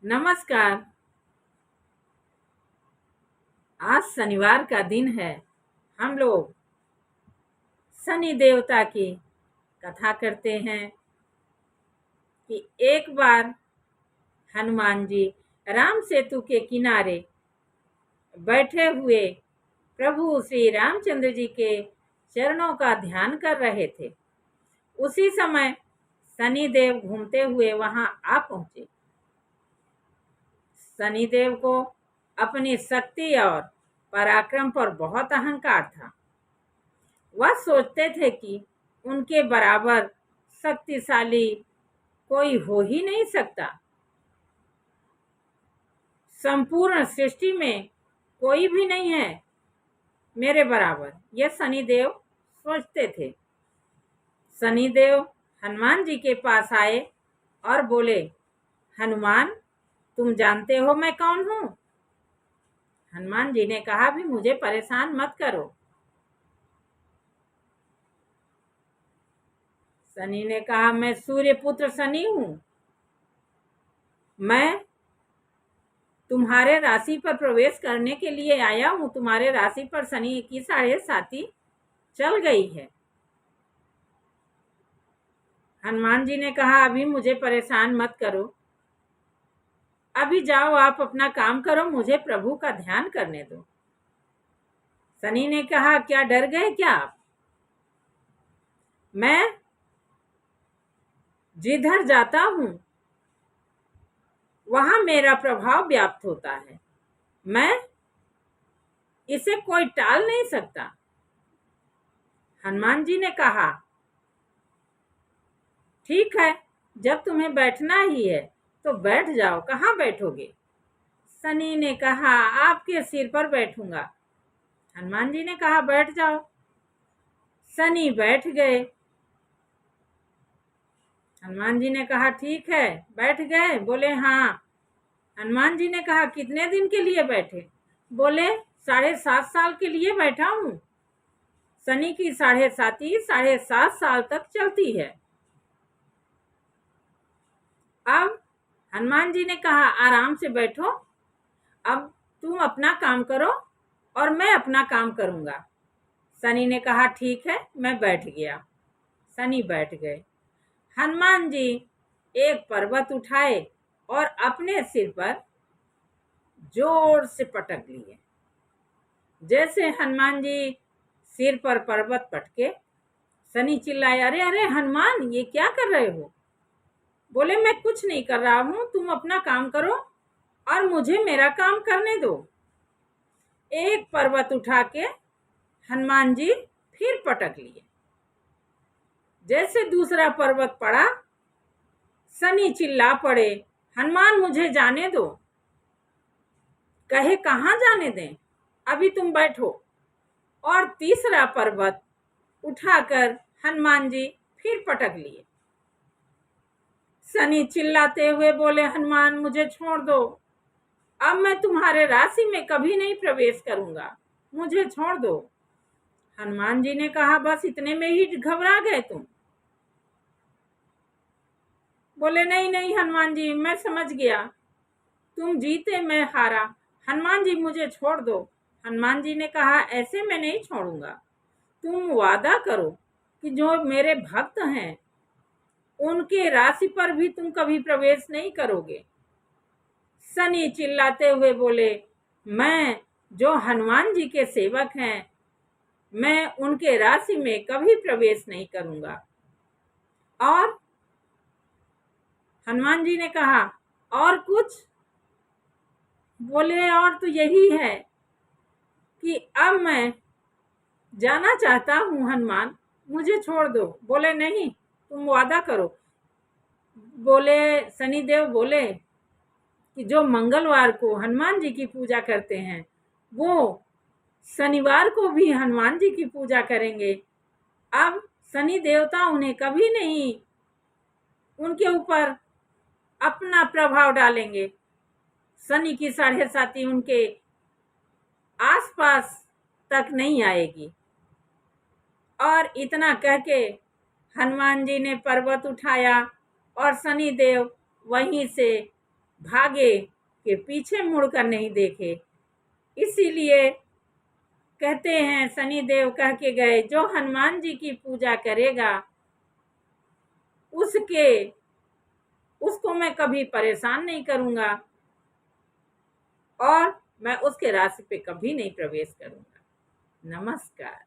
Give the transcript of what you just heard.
नमस्कार। आज शनिवार का दिन है। हम लोग शनि देवता की कथा करते हैं कि एक बार हनुमान जी राम सेतु के किनारे बैठे हुए प्रभु श्री रामचंद्र जी के चरणों का ध्यान कर रहे थे। उसी समय शनि देव घूमते हुए वहां आ पहुंचे। शनिदेव को अपनी शक्ति और पराक्रम पर बहुत अहंकार था। वह सोचते थे कि उनके बराबर शक्तिशाली कोई हो ही नहीं सकता। संपूर्ण सृष्टि में कोई भी नहीं है मेरे बराबर, यह शनिदेव सोचते थे। शनिदेव हनुमान जी के पास आए और बोले, हनुमान, तुम जानते हो मैं कौन हूँ? हनुमान जी ने कहा, भी मुझे परेशान मत करो। शनि ने कहा, मैं सूर्य पुत्र शनि हूँ। मैं तुम्हारे राशि पर प्रवेश करने के लिए आया हूँ। तुम्हारे राशि पर शनि की 7.5 चल गई है। हनुमान जी ने कहा, अभी मुझे परेशान मत करो। अभी जाओ, आप अपना काम करो, मुझे प्रभु का ध्यान करने दो। शनि ने कहा, क्या डर गए क्या आप? मैं जिधर जाता हूँ वहां मेरा प्रभाव व्याप्त होता है। मैं इसे कोई टाल नहीं सकता। हनुमान जी ने कहा, ठीक है, जब तुम्हें बैठना ही है तो बैठ जाओ। कहाँ बैठोगे? शनि ने कहा, आपके सिर पर बैठूंगा। हनुमान जी ने कहा, बैठ जाओ। शनि बैठ गए। हनुमान जी ने कहा, ठीक है, बैठ गए? बोले, हाँ। हनुमान जी ने कहा, कितने दिन के लिए बैठे? बोले, 7.5 साल के लिए बैठा हूँ। शनि की 7.5 साल तक चलती है। अब हनुमान जी ने कहा, आराम से बैठो, अब तुम अपना काम करो और मैं अपना काम करूंगा। शनि ने कहा, ठीक है, मैं बैठ गया। शनि बैठ गए। हनुमान जी एक पर्वत उठाए और अपने सिर पर जोर से पटक लिए। जैसे हनुमान जी सिर पर पर्वत पटके, शनि चिल्लाए, अरे अरे हनुमान, ये क्या कर रहे हो? बोले, मैं कुछ नहीं कर रहा हूं, तुम अपना काम करो और मुझे मेरा काम करने दो। एक पर्वत उठा के हनुमान जी फिर पटक लिए। जैसे दूसरा पर्वत पड़ा, शनि चिल्ला पड़े, हनुमान, मुझे जाने दो। कहे, कहाँ जाने दें? अभी तुम बैठो। और तीसरा पर्वत उठाकर हनुमान जी फिर पटक लिए। शनि चिल्लाते हुए बोले, हनुमान, मुझे छोड़ दो। अब मैं तुम्हारे राशि में कभी नहीं प्रवेश करूंगा, मुझे छोड़ दो। हनुमान जी ने कहा, बस इतने में ही घबरा गए तुम? बोले, नहीं नहीं हनुमान जी, मैं समझ गया, तुम जीते मैं हारा। हनुमान जी, मुझे छोड़ दो। हनुमान जी ने कहा, ऐसे मैं नहीं छोड़ूंगा। तुम वादा करो कि जो मेरे भक्त हैं उनके राशि पर भी तुम कभी प्रवेश नहीं करोगे। शनि चिल्लाते हुए बोले, मैं जो हनुमान जी के सेवक हैं, मैं उनके राशि में कभी प्रवेश नहीं करूंगा। और हनुमान जी ने कहा, और कुछ? बोले, और तो यही है कि अब मैं जाना चाहता हूँ हनुमान, मुझे छोड़ दो। बोले, नहीं, तुम वादा करो। बोले, शनिदेव बोले कि जो मंगलवार को हनुमान जी की पूजा करते हैं वो शनिवार को भी हनुमान जी की पूजा करेंगे। अब शनि देवता उन्हें कभी नहीं उनके ऊपर अपना प्रभाव डालेंगे। शनि की 7.5 उनके आसपास तक नहीं आएगी। और इतना कह के हनुमान जी ने पर्वत उठाया और शनि देव वहीं से भागे कि पीछे मुड़कर नहीं देखे। इसीलिए कहते हैं, शनिदेव कह के गए, जो हनुमान जी की पूजा करेगा उसको मैं कभी परेशान नहीं करूंगा और मैं उसके रास्ते पे कभी नहीं प्रवेश करूंगा। नमस्कार।